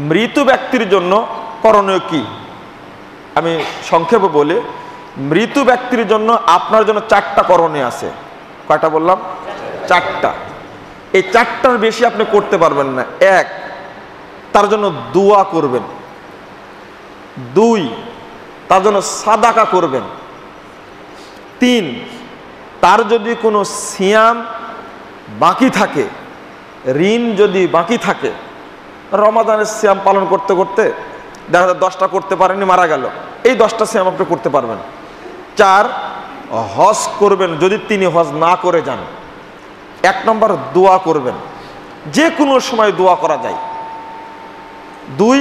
মৃত ব্যক্তির জন্য করণীয় কি আমি সংক্ষেপে বলি। মৃত ব্যক্তির জন্য আপনার জন্য 4টা করণীয় আছে। কয়টা বললাম? 4টা। এই 4টার বেশি আপনি করতে পারবেন না। 1, তার জন্য দোয়া করবেন। 2, তার জন্য সাদাকা করবেন। 3, তার যদি কোনো সিয়াম বাকি থাকে, ঋণ যদি বাকি থাকে, রমাদানের সিয়াম পালন করতে করতে দেখা যায় 10টা করতে পারেনি, মারা গেল, এই 10টা সিয়াম আপনি করতে পারবেন। 4, হজ করবেন যদি তিনি হজ না করে যান। 1 নম্বর দোয়া করবেন, যে কোনো সময় দোয়া করা যায়। 2,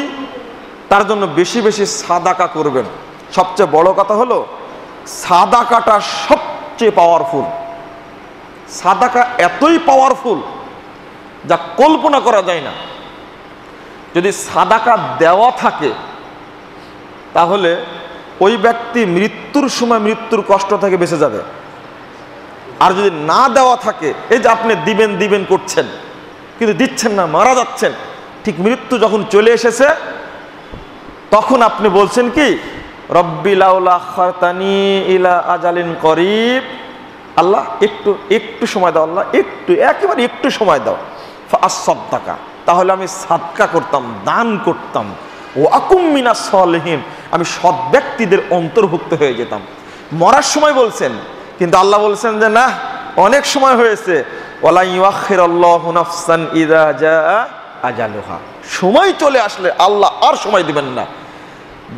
তার জন্য বেশি বেশি সাদাকা করবেন। সবচেয়ে বড় কথা হলো সাদাকাটা সবচেয়ে পাওয়ারফুল। সাদাকা এতই পাওয়ারফুল যা কল্পনা করা যায় না। যদি সাদাকা দেওয়া থাকে তাহলে ওই ব্যক্তি মৃত্যুর সময় মৃত্যুর কষ্ট থেকে বেঁচে যাবে। আর যদি না দেওয়া থাকে, এই যে আপনি দিবেন দিবেন করছেন কিন্তু দিচ্ছেন না, মারা যাচ্ছেন, ঠিক মৃত্যু যখন চলে এসেছে তখন আপনি বলছেন কি, রব্বি লাউলা আখারতানি ইলা আজালিন করিব, আল্লাহ একটু সময় দাও, আল্লাহ একেবারে একটু সময় দাও, ফাআসসাদদাকা, তাহলে আমি সাদকা করতাম, দান করতাম, ও আকুম মিনাস সালিহিন, আমি সৎ ব্যক্তিদের অন্তর্ভুক্ত হয়ে যেতাম। মরার সময় বলছেন, কিন্তু আল্লাহ বলছেন যে না, অনেক সময় হয়েছে, ওয়ালা ইউআখিরুল্লাহু নাফসান ইযা জাআ আজালুহা, সময় চলে আসলে আল্লাহ আর সময় দিবেন না।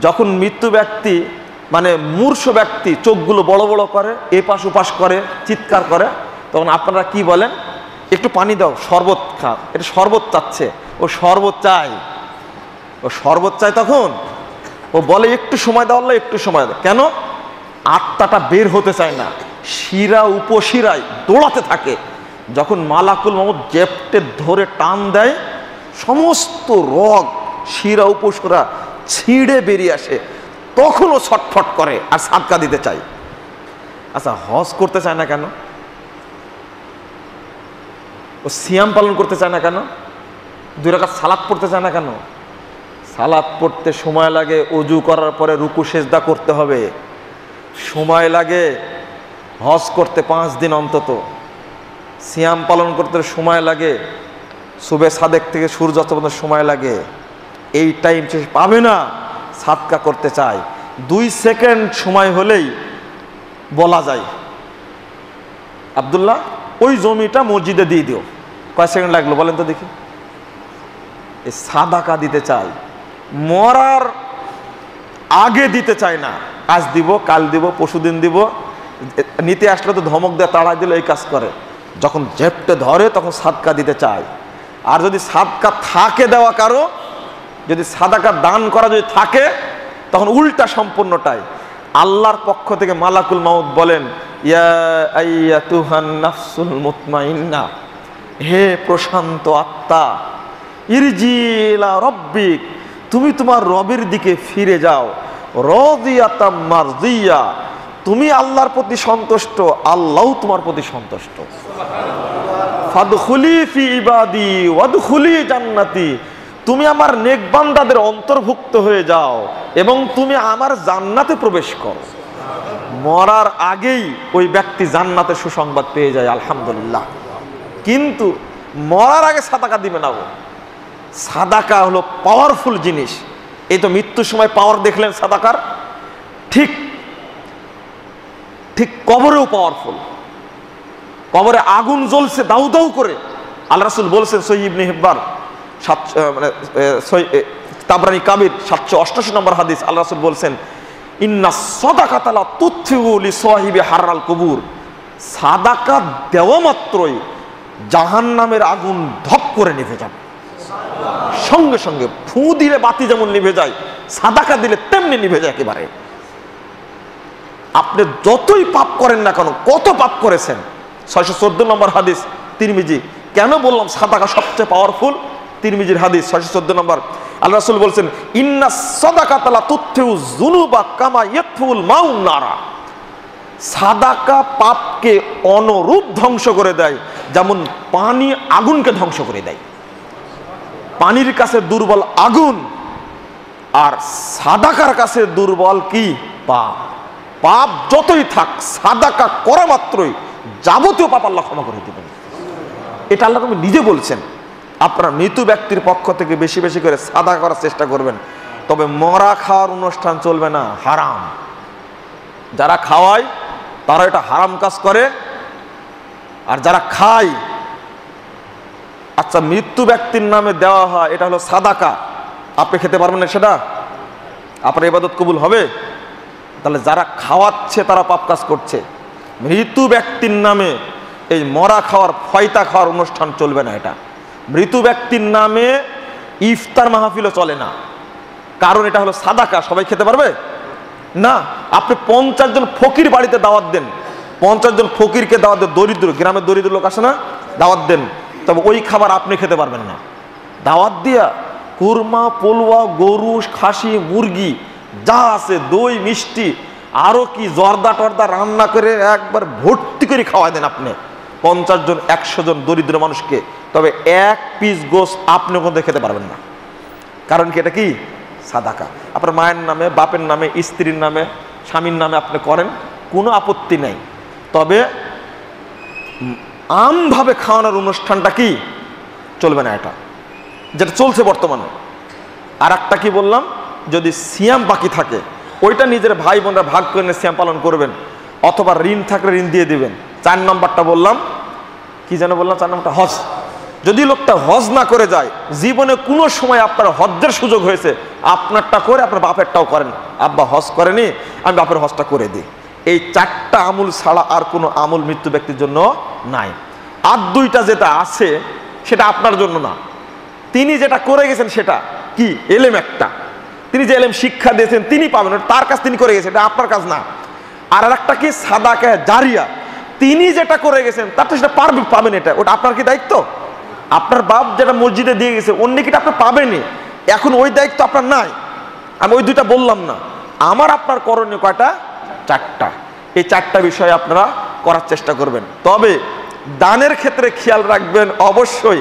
যখন মৃত্যু ব্যক্তি মানে মূর্ছ ব্যক্তি চোখগুলো বড় বড় করে, এপাশ ওপাশ করে, চিৎকার করে, তখন আপনারা কি বলেন? একটু পানি দাও, শরবত খা, এটা শরবত চাচ্ছে, ও শরবত চায়, তখন ও বলে একটু সময় দাও আল্লাহ, একটু সময় দাও। কেন? আত্মাটা বের হতে চায় না, শিরা উপশিরায় দৌড়াতে থাকে। যখন মালাকুল মউত জেপটে ধরে টান দেয়, সমস্ত রগ শিরা উপশিরা ছিঁড়ে বেরিয়ে আসে, তখনও ছটফট করে আর সাদকা দিতে চায়। আচ্ছা, হজ করতে চায় না কেন? ও সিয়াম পালন করতে চায় না কেন? 2 রাকাত সালাত পড়তে চায় না কেন? সালাত পড়তে সময় লাগে, ওযু করার পরে রুকু সেজদা করতে হবে, সময় লাগে। হজ করতে 5 দিন অন্তত, সিয়াম পালন করতে সময় লাগে, সুবে সাদেক থেকে সূর্যাস্ত পর্যন্ত সময় লাগে। এই টাইম সে পাবে না, সাদকা করতে চায়। 2 সেকেন্ড সময় হলেই বলা যায়, আব্দুল্লাহ ওই জমিটা মসজিদে দিয়ে দিও। কয় সেকেন্ড লাগলো বলেন তো দেখি? এই সাদাকা দিতে চাই, মরার আগে দিতে চায় না। আজ দিব, কাল দিব, পরশুদিন দিব, নিতে আসলে তো ধমক দেয়, তাড়া দিলে এই কাজ করে। যখন জেপটে ধরে তখন সাদকা দিতে চায়। আর যদি সাদকা থাকে দেওয়া কারো, যদি সাদাকা দান করা যদি থাকে, তখন উল্টা সম্পূর্ণটাই। আল্লাহর পক্ষ থেকে মালাকুল মাউত বলেন, ইয়া আইয়াতুহান নাফসুল মুতমাইন্না, হে প্রশান্ত আত্মা, ইরজি ইলা রব্বিক, তুমি তোমার রবের দিকে ফিরে যাও, রাদিয়াতাম মারদিয়া, তুমি আল্লাহর প্রতি সন্তুষ্ট, আল্লাহও তোমার প্রতি সন্তুষ্ট। ফাদখুলি ফি ইবাদি ওয়াদখুলি জান্নাতি, তুমি আমার নেক বান্দাদের অন্তর্ভুক্ত হয়ে যাও এবং তুমি আমার জান্নাতে প্রবেশ করো। মরার আগেই ওই ব্যক্তি জান্নাতের সুসংবাদ পেয়ে যায়, আলহামদুলিল্লাহ। কিন্তু মরার আগে সাদাকা দিবে না। ও সাদাকা হলো পাওয়ারফুল জিনিস। এই তো মৃত্যুর সময় পাওয়ার দেখলেন সাদাকার, ঠিক কবরেও পাওয়ারফুল। কবরে আগুন জ্বলছে দাউ দাউ করে, আল্লাহ রাসূল বলছেন সহিহ ইবনে হিব্বান তাবরানী কাবির 788 নম্বর হাদিস, আল্লাহ রাসূল বলছেন, ইন্না সাদাকাতা লা তুতফিউ লিসাহিবি হাররাল কুবুর, সাদাকা দেওয়া মাত্রই জাহান্নামের আগুন ধপ করে নিভে যাবে। সঙ্গে সঙ্গে ফু দিলে বাতি যেমন নিভে যায়, সাদাকা দিলে তেমনি নিভে যায় একেবারে। আপনি যতই পাপ করেন না কেন, কত পাপ করেছেন, 614 নম্বর হাদিস তিরমিজি। কেন বললাম সাদাকা সবচেয়ে পাওয়ারফুল? তিরমিজির হাদিস 614 নম্বর, আল্লাহ রাসূল বলছেন, ইন্না সাদাকাতা লা তুতফিউ যুনুবা কামা ইয়াতফুল মাউন নারা, সাদাকা পাপকে অনুরূপ ধ্বংস করে দেয়, যেমন পানি আগুনকে ধ্বংস করে দেয়। পানির কাছে দুর্বল আগুন, আর সাদাকার কাছে দুর্বল কি? পাপ। পাপ যতই থাক, সাদাকা করা মাত্রই যাবতীয় পাপ আল্লাহ ক্ষমা করে দেবেন। এটা আল্লাহ তুমি নিজে বলছেন। আপনারা মৃত ব্যক্তির পক্ষ থেকে বেশি বেশি করে সাদা করার চেষ্টা করবেন। তবে মরা খাওয়ার অনুষ্ঠান চলবে না, হারাম। যারা খাওয়ায় তারা এটা হারাম কাজ করে, আর যারা খায়, আচ্ছা মৃত্যু ব্যক্তির নামে দেওয়া হয়, এটা হলো সাদাকা, আপনি খেতে পারবেন না, সেটা আপনার ইবাদত কবুল হবে? তাহলে যারা খাওয়াচ্ছে তারা পাপ কাজ করছে। মৃত্যু ব্যক্তির নামে এই মরা খাওয়ার, ফয়তা খাওয়ার অনুষ্ঠান চলবে না। এটা মৃত্যু ব্যক্তির নামে ইফতার মাহফিলও চলে না, কারণ এটা হলো সাদাকা। সবাই খেতে পারবে না। আপনি 50 জন ফকির বাড়িতে দাওয়াত দেন, 50 জন ফকিরকে দাওয়াত দেন, দরিদ্র গ্রামের দরিদ্র লোক আসে না, দাওয়াত দেন, তবে ওই খাবার আপনি খেতে পারবেন না। দাওয়াত দিয়া কুরমা, পোলুয়া, গরু, খাসি, মুরগি যা আছে, দই, মিষ্টি, আরো কি জর্দা টর্দা রান্না করে একবার ভর্তি করে খাওয়া দেন আপনি 50 জন 100 জন দরিদ্র মানুষকে, তবে এক পিস গোশত আপনি ওখানে খেতে পারবেন না। কারণ কি? এটা কি? সাদাকা। আপনার মায়ের নামে, বাপের নামে, স্ত্রীর নামে, স্বামীর নামে আপনি করেন, কোনো আপত্তি নেই। তবে আমভাবে খাওয়ানোর অনুষ্ঠানটা কি? চলবে না। এটা যেটা চলছে বর্তমানে। আর একটা কি বললাম, যদি সিয়াম বাকি থাকে ওইটা নিজের ভাই বোনরা ভাগ করে নিয়ে সিয়াম পালন করবেন, অথবা ঋণ থাকলে ঋণ দিয়ে দিবেন। 4 নম্বরটা বললাম কি যেন বললাম, 4 নম্বরটা হজ। যদি লোকটা হজ না করে যায়, জীবনে কোনো সময় আপনার হজ্জের সুযোগ হয়েছে, আপনারটা করে আপনার বাপেরটাও করেন। আব্বা হজ করেনি, আমি বাপের হজটা করে দিই। এই 4টা আমল ছাড়া আর কোনো আমল মৃত্যু ব্যক্তির জন্য নাই। আর 2টা যেটা আছে সেটা আপনার জন্য না। তিনি যেটা করে গেছেন সেটা কি? এলেম একটা। তিনি যে এলেম শিক্ষা দিয়েছেন তিনি পাবেন, তার কাজ তিনি করে গেছেন, এটা আপনার কাজ না। আর একটা কি? সাদাকা জারিয়া। তিনি যেটা করে গেছেন তার তো সেটা পাবেন, এটা ওটা আপনার কি দায়িত্ব? আপনার বাপ যেটা মসজিদে দিয়ে গেছে অন্য কিটা আপনি পাবেনই, এখন ওই দায়িত্ব আপনার নাই। আমি ওই 2টা বললাম না। আমার আপনার করণীয় কয়টা? 4টা। এই 4টা বিষয় আপনারা করার চেষ্টা করবেন। তবে দানের ক্ষেত্রে খেয়াল রাখবেন অবশ্যই,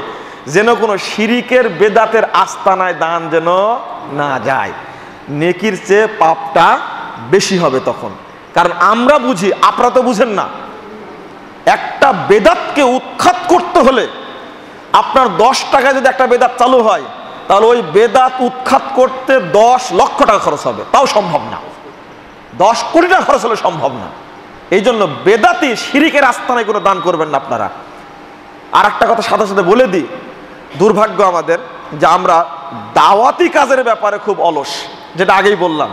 যেন কোনো শিরিকের বেদাতের আস্তানায় দান যেন না যায়। নেকির চেয়ে পাপটা বেশি হবে তখন। কারণ আমরা বুঝি, আপনারা তো বুঝেন না। একটা বেদাতকে উৎখাত করতে হলে আপনার 10 টাকায় যদি একটা বেদাত চালু হয়, তাহলে ওই বেদাত উৎখাত করতে 10 লক্ষ টাকা খরচ হবে, তাও সম্ভব না। 10 কোটি টাকা খরচ হলে সম্ভব না। এই জন্য বেদাতি শিরিকের আস্তানায় কোনো দান করবেন না আপনারা। আর একটা কথা সাথে সাথে বলে দিই, দুর্ভাগ্য আমাদের যে আমরা দাওয়াতি কাজের ব্যাপারে খুব অলস, যেটা আগেই বললাম।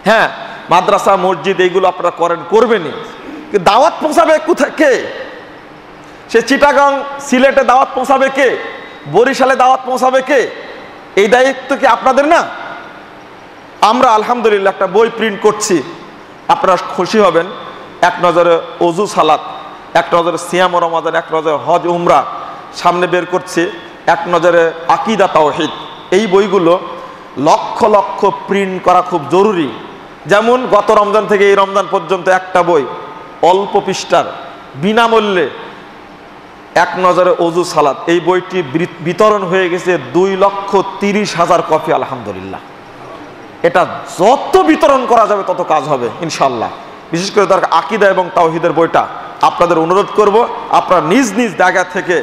হ্যাঁ, মাদ্রাসা, মসজিদ এইগুলো আপনারা করবেনই, দাওয়াত পৌঁছাবে কোথায়? কে? সে চিটাগাং, সিলেটে দাওয়াত পৌঁছাবে কে? বরিশালে দাওয়াত পৌঁছাবে কে? এই দায়িত্ব কি আপনাদের না? আমরা আলহামদুলিল্লাহ একটা বই প্রিন্ট করছি, আপনারা খুশি হবেন। 1 নজরে অজু সালাত, 1 নজরে সিয়াম ও রমাদান, 1 নজরে হজ উমরা সামনে বের করছি, 1 নজরে আকিদা তাওহীদ। এই বইগুলো লক্ষ লক্ষ প্রিন্ট করা খুব জরুরি। যেমন গত রমজান থেকে এই রমজান পর্যন্ত একটা বই অল্প পৃষ্ঠার বিনামূল্যে 1 নজরে অজু সালাত, এই বইটি বিতরণ হয়ে গেছে 2,30,000 কপি আলহামদুলিল্লাহ। এটা যত বিতরণ করা যাবে তত কাজ হবে ইনশাল্লাহ। বিশেষ করে দরকার আকিদা এবং তাওহীদের বইটা আপনাদের অনুরোধ করব, আপনারা নিজ নিজ জায়গা থেকে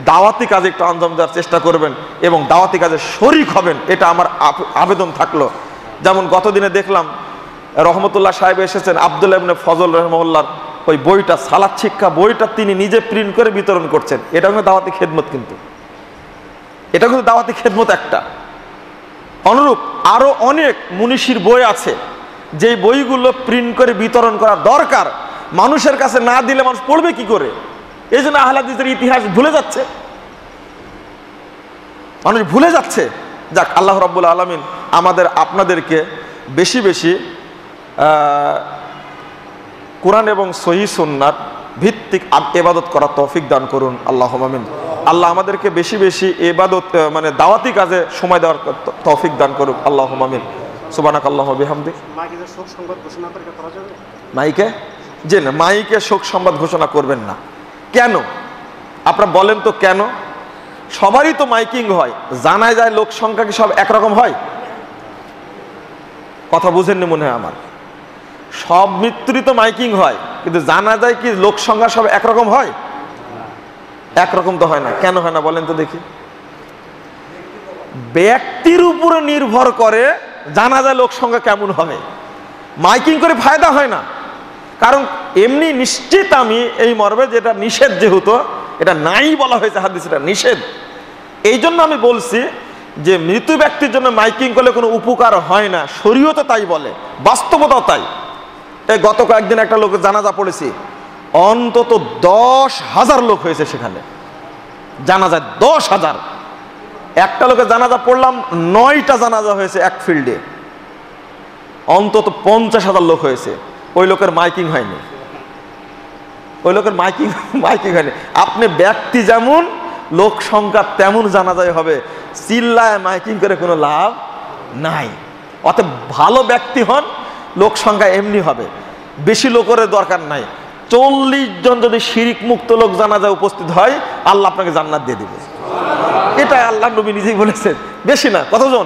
দাওয়াতি কাজে একটু আঞ্জাম দেওয়ার চেষ্টা করবেন এবং দাওয়াতি কাজে শরীক হবেন, এটা আমার আবেদন থাকলো। যেমন গতদিনে দেখলাম রহমতুল্লাহ সাহেব এসেছেন, আব্দুল্লাহ ইবনে ফজল রহমাহুল্লাহর ওই বইটা, সালাত শিক্ষা বইটা তিনি নিজে প্রিন্ট করে বিতরণ করছেন। এটা কিন্তু দাওয়াতি খেদমত, কিন্তু এটা কিন্তু দাওয়াতি খেদমত একটা। অনুরূপ আরো অনেক মুনিশির বই আছে, যেই বইগুলো প্রিন্ট করে বিতরণ করা দরকার। মানুষের কাছে না দিলে মানুষ পড়বে কি করে? এই জন্য আহলে হাদিসের ইতিহাস ভুলে যাচ্ছে, মানুষ ভুলে যাচ্ছে। যাক, আল্লাহ রাব্বুল আলামিন আমাদের আপনাদেরকে বেশি বেশি কোরআন এবং সহিহ সুন্নাত ভিত্তিক ইবাদত করার তৌফিক দান করুন, আল্লাহুম্মা আমিন। আল্লাহ আমাদেরকে বেশি বেশি ইবাদত মানে দাওয়াতি কাজে সময় দেওয়ার তৌফিক দান করুন, আল্লাহুম্মা আমিন। সুবহানাকাল্লাহু ওয়া বিহামদিক। মাইকে শোক সংবাদ ঘোষণা করা যাবে? মাইকে যে না, মাইকে শোক সংবাদ ঘোষণা করবেন না। কেন? আপনারা বলেন তো কেন? সবারই তো মাইকিং হয়, জানায় যায় লোক সংখ্যা কি সব একরকম হয়? কথা বুঝেননি মনে হয় আমার। সব মৃত্যুরই তো মাইকিং হয়, কিন্তু জানা যায় কি লোক সংখ্যা সব একরকম হয়? একরকম তো হয় না। কেন হয় না বলেন তো দেখি? ব্যক্তির উপরে নির্ভর করে জানা যায় লোক সংখ্যা কেমন হবে। মাইকিং করে ফায়দা হয় না, কারণ এমনি নিশ্চিত আমি এই মর্মে, যেটা নিষেধ, যেহেতু এটা নাই বলা হয়েছে হাদিস, এটা নিষেধ। এই জন্য আমি বলছি যে মৃত ব্যক্তির জন্য মাইকিং করলে কোনো উপকার হয় না, শরীয়তে তাই বলে, বাস্তবতাও তাই। এই গত কয়েকদিন একটা লোকের জানাজা পড়েছি, অন্তত 10,000 লোক হয়েছে সেখানে জানাজা, 10,000। একটা লোকের জানাজা পড়লাম, 9টা জানাজা হয়েছে এক ফিল্ডে, অন্তত 50,000 লোক হয়েছে। ওই লোকের মাইকিং হয়নি, ওই লোকের মাইকিং হয়নি। আপনি ব্যক্তি যেমন, লোক সংখ্যা তেমন জানাজায় হবে, চিল্লায় মাইকিং করে কোনো লাভ নাই। অতএব ভালো ব্যক্তি হন, লোক সংখ্যা এমনি হবে, বেশি লোকের দরকার নাই। 40 জন যদি শিরিক মুক্ত লোক জানাজায় উপস্থিত হয়, আল্লাহ আপনাকে জান্নাত দিয়ে দিবে। এটা আল্লাহ নবী নিজেই বলেছেন। বেশি না, কতজন?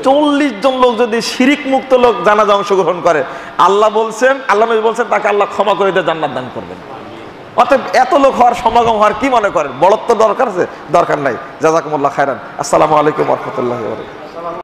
40 জন লোক যদি শিরিক মুক্ত লোক জানাজা অংশগ্রহণ করে, আল্লাহ বলছেন, আল্লাহ নবী বলছেন তাকে আল্লাহ ক্ষমা করে দিয়ে জান্নাত দান করবেন। অতএব এত লোক হওয়ার সমাগম হওয়ার কি মনে করেন? বড়ত্ব দরকার আছে? দরকার নাই। জাযাকুমুল্লাহ খায়রান। আসসালামু আলাইকুম ওয়া রাহমাতুল্লাহি ওয়া বারাকাতুহু।